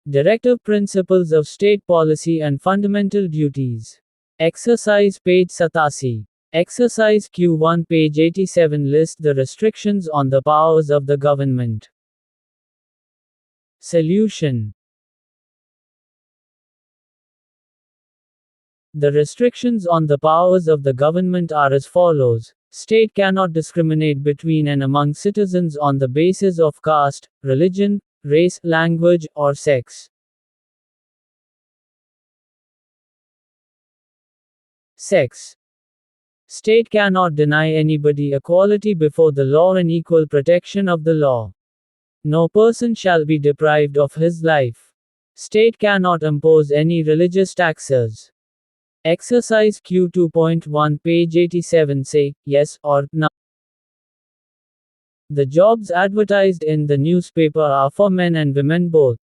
Directive Principles of State Policy and Fundamental Duties. Exercise page 87. Exercise Q1 page 87 lists the restrictions on the powers of the government. Solution. The restrictions on the powers of the government are as follows. State cannot discriminate between and among citizens on the basis of caste, religion, race, language, or sex. Sex. State cannot deny anybody equality before the law and equal protection of the law. No person shall be deprived of his life. State cannot impose any religious taxes. Exercise Q2.1 page 87 say, yes or no. The jobs advertised in the newspaper are for men and women both.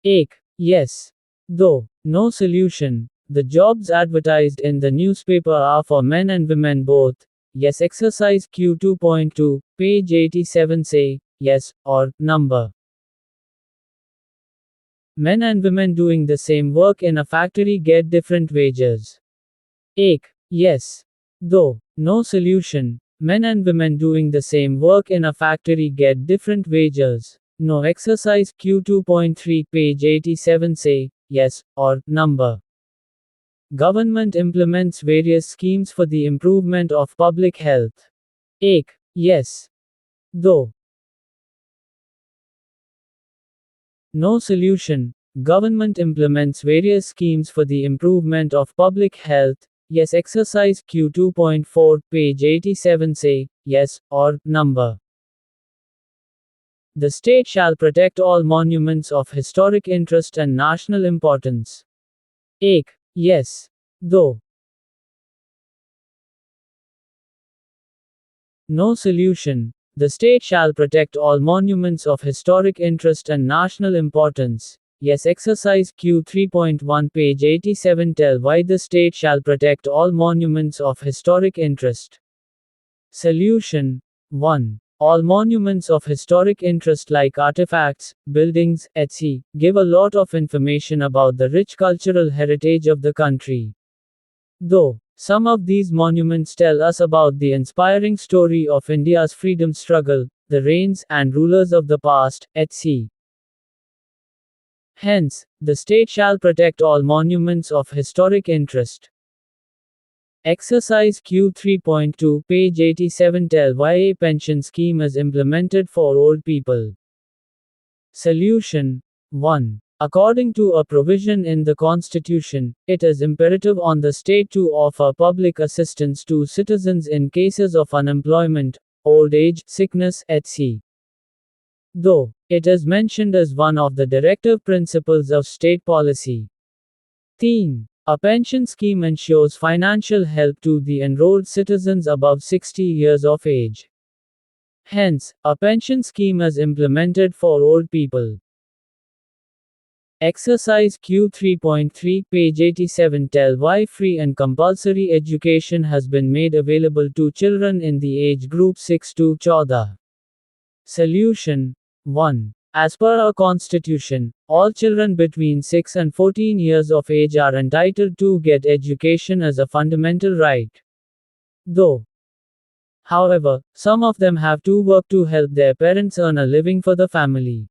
A. Yes. Though. No solution. The jobs advertised in the newspaper are for men and women both. Yes. Exercise Q2.2 page 87 say, yes or number. Men and women doing the same work in a factory get different wages. A. Yes. Though. No solution. Men and women doing the same work in a factory get different wages. No. Exercise Q2.3 page 87 say, yes or number. Government implements various schemes for the improvement of public health. A. Yes. Though. No solution. Government implements various schemes for the improvement of public health. Yes. Exercise Q2.4 page 87 say, yes or number. The state shall protect all monuments of historic interest and national importance. A. Yes. Though. No solution. The state shall protect all monuments of historic interest and national importance. Yes. Exercise Q3.1 page 87 tell why the state shall protect all monuments of historic interest. Solution. 1. All monuments of historic interest like artifacts, buildings, etc. give a lot of information about the rich cultural heritage of the country. Though. Some of these monuments tell us about the inspiring story of India's freedom struggle, the reigns and rulers of the past, etc. Hence, the state shall protect all monuments of historic interest. Exercise Q3.2 page 87 tell why a pension scheme is implemented for old people. Solution. 1. According to a provision in the Constitution, it is imperative on the state to offer public assistance to citizens in cases of unemployment, old age, sickness, etc. Though, it is mentioned as one of the directive principles of state policy. 3. A pension scheme ensures financial help to the enrolled citizens above 60 years of age. Hence, a pension scheme is implemented for old people. Exercise Q3.3 page 87 tell why free and compulsory education has been made available to children in the age group 6 to 14. Solution. 1. As per our Constitution, all children between 6 and 14 years of age are entitled to get education as a fundamental right. Though. However, some of them have to work to help their parents earn a living for the family.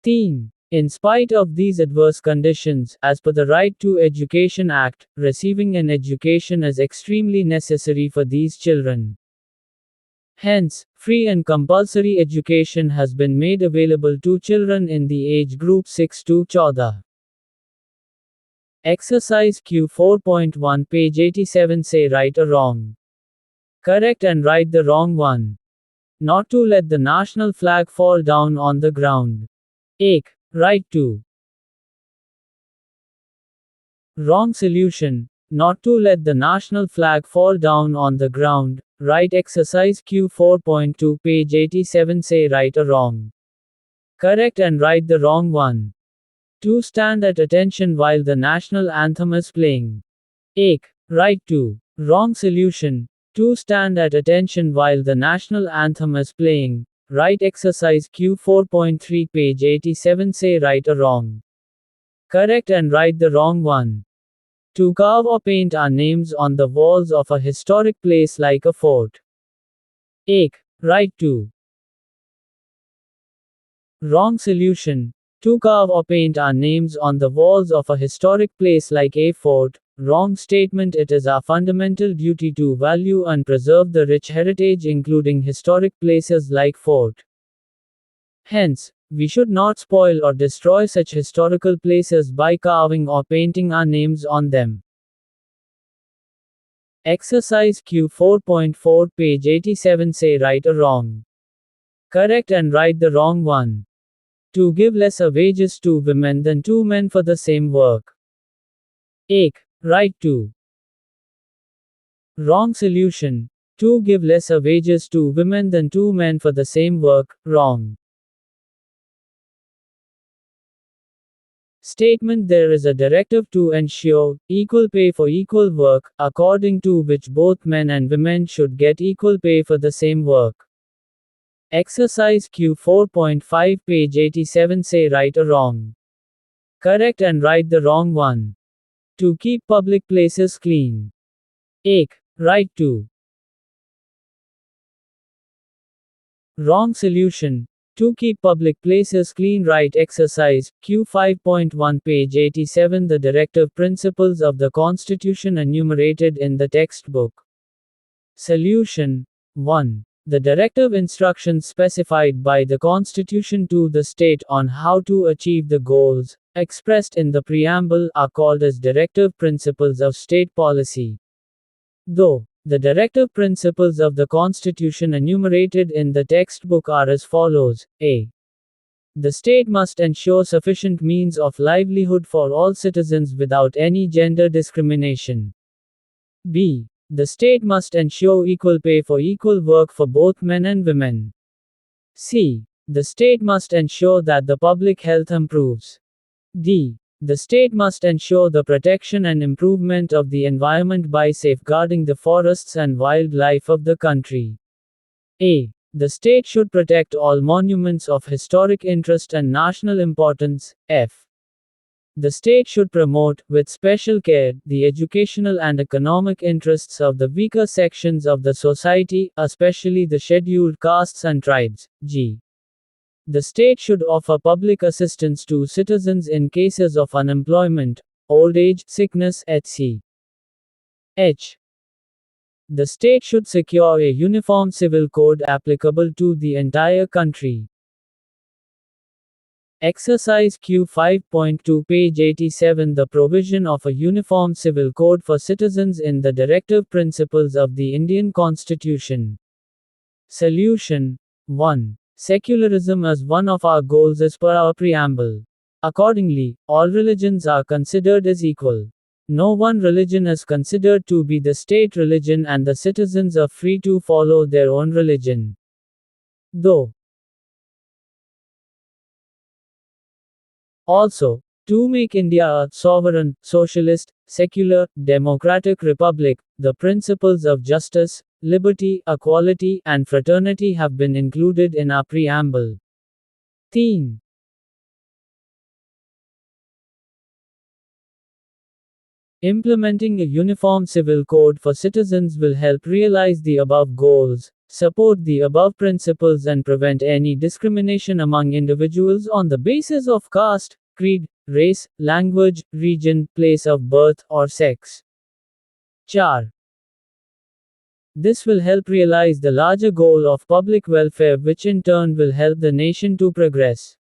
3. In spite of these adverse conditions, as per the Right to Education Act, receiving an education is extremely necessary for these children. Hence, free and compulsory education has been made available to children in the age group 6 to 14. Exercise Q4.1 page 87 say right or wrong. Correct and write the wrong one. Not to let the national flag fall down on the ground. A. Right to. Wrong solution. Not to let the national flag fall down on the ground. Right. Exercise Q4.2 page 87 say right or wrong. Correct and write the wrong one. To stand at attention while the national anthem is playing. A. Right to. Wrong solution. To stand at attention while the national anthem is playing. Write exercise Q 4.3 page 87. Say right or wrong. Correct and write the wrong one. To carve or paint our names on the walls of a historic place like a fort. Ek. Write 2. Wrong solution. To carve or paint our names on the walls of a historic place like a fort. Wrong statement. It is our fundamental duty to value and preserve the rich heritage including historic places like fort. Hence, we should not spoil or destroy such historical places by carving or painting our names on them. Exercise Q 4.4 page 87. Say right or wrong. Correct and write the wrong one. To give lesser wages to women than to men for the same work. Ek. Write 2. Wrong solution. To give lesser wages to women than to men for the same work. Wrong. Statement. There is a directive to ensure equal pay for equal work, according to which both men and women should get equal pay for the same work. Exercise Q 4.5 page 87. Say right or wrong. Correct and write the wrong one. To keep public places clean. Ek. Write 2. Wrong solution. To keep public places clean. Write exercise Q 5.1 page 87. The directive principles of the Constitution enumerated in the textbook. Solution 1. The directive instructions specified by the Constitution to the state on how to achieve the goals expressed in the preamble are called as directive principles of state policy. Though the directive principles of the Constitution enumerated in the textbook are as follows. A. The state must ensure sufficient means of livelihood for all citizens without any gender discrimination. B. The state must ensure equal pay for equal work for both men and women. C. The state must ensure that the public health improves. D. The state must ensure the protection and improvement of the environment by safeguarding the forests and wildlife of the country. A. The state should protect all monuments of historic interest and national importance. F. The state should promote, with special care, the educational and economic interests of the weaker sections of the society, especially the scheduled castes and tribes. G. The state should offer public assistance to citizens in cases of unemployment, old age, sickness, etc. H. The state should secure a uniform civil code applicable to the entire country. Exercise Q 5.2 page 87. The provision of a uniform civil code for citizens in the directive principles of the Indian Constitution. Solution 1. Secularism is one of our goals as per our preamble. Accordingly, all religions are considered as equal. No one religion is considered to be the state religion and the citizens are free to follow their own religion. Though also, to make India a sovereign, socialist, secular, democratic republic, the principles of justice, liberty, equality, and fraternity have been included in our preamble. 3. Implementing a uniform civil code for citizens will help realize the above goals, support the above principles, and prevent any discrimination among individuals on the basis of caste, creed, race, language, region, place of birth, or sex. 4. This will help realize the larger goal of public welfare, which in turn will help the nation to progress.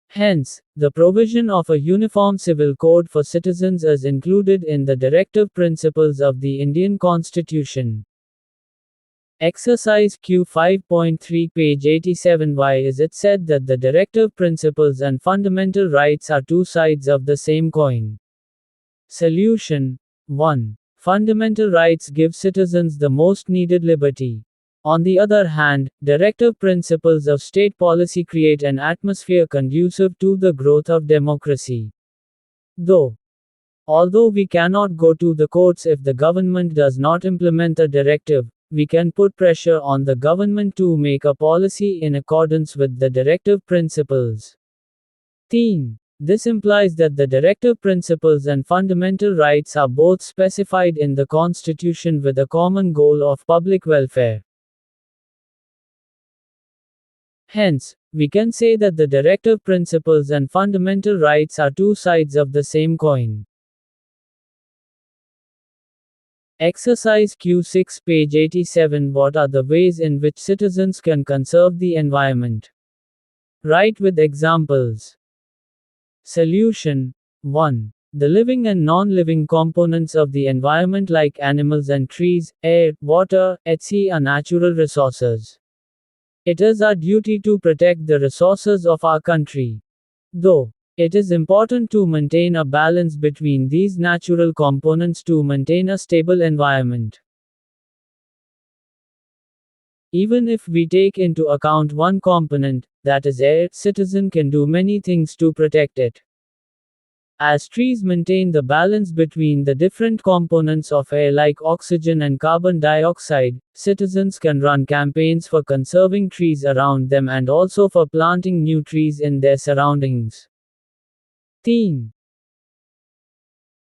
Hence, the provision of a uniform civil code for citizens is included in the directive principles of the Indian Constitution. Exercise Q 5.3 page 87. Why is it said that the directive principles and fundamental rights are two sides of the same coin? Solution 1. Fundamental rights give citizens the most needed liberty. On the other hand, directive principles of state policy create an atmosphere conducive to the growth of democracy. Although we cannot go to the courts if the government does not implement a directive, we can put pressure on the government to make a policy in accordance with the directive principles. 13. This implies that the directive principles and fundamental rights are both specified in the Constitution with a common goal of public welfare. Hence, we can say that the directive principles and fundamental rights are two sides of the same coin. Exercise Q6 page 87. What are the ways in which citizens can conserve the environment? Write with examples. Solution 1. The living and non-living components of the environment like animals and trees, air, water, etc. are natural resources. It is our duty to protect the resources of our country. Though, it is important to maintain a balance between these natural components to maintain a stable environment. Even if we take into account one component, that is air, citizen can do many things to protect it. As trees maintain the balance between the different components of air like oxygen and carbon dioxide, citizens can run campaigns for conserving trees around them and also for planting new trees in their surroundings. 13.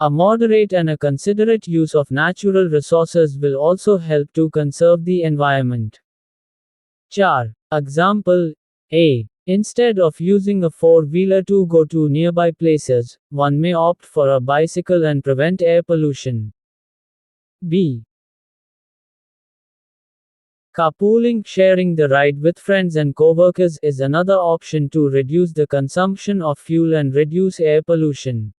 A moderate and a considerate use of natural resources will also help to conserve the environment. 4. Example A. Instead of using a four-wheeler to go to nearby places, one may opt for a bicycle and prevent air pollution. B. Carpooling, sharing the ride with friends and coworkers, is another option to reduce the consumption of fuel and reduce air pollution.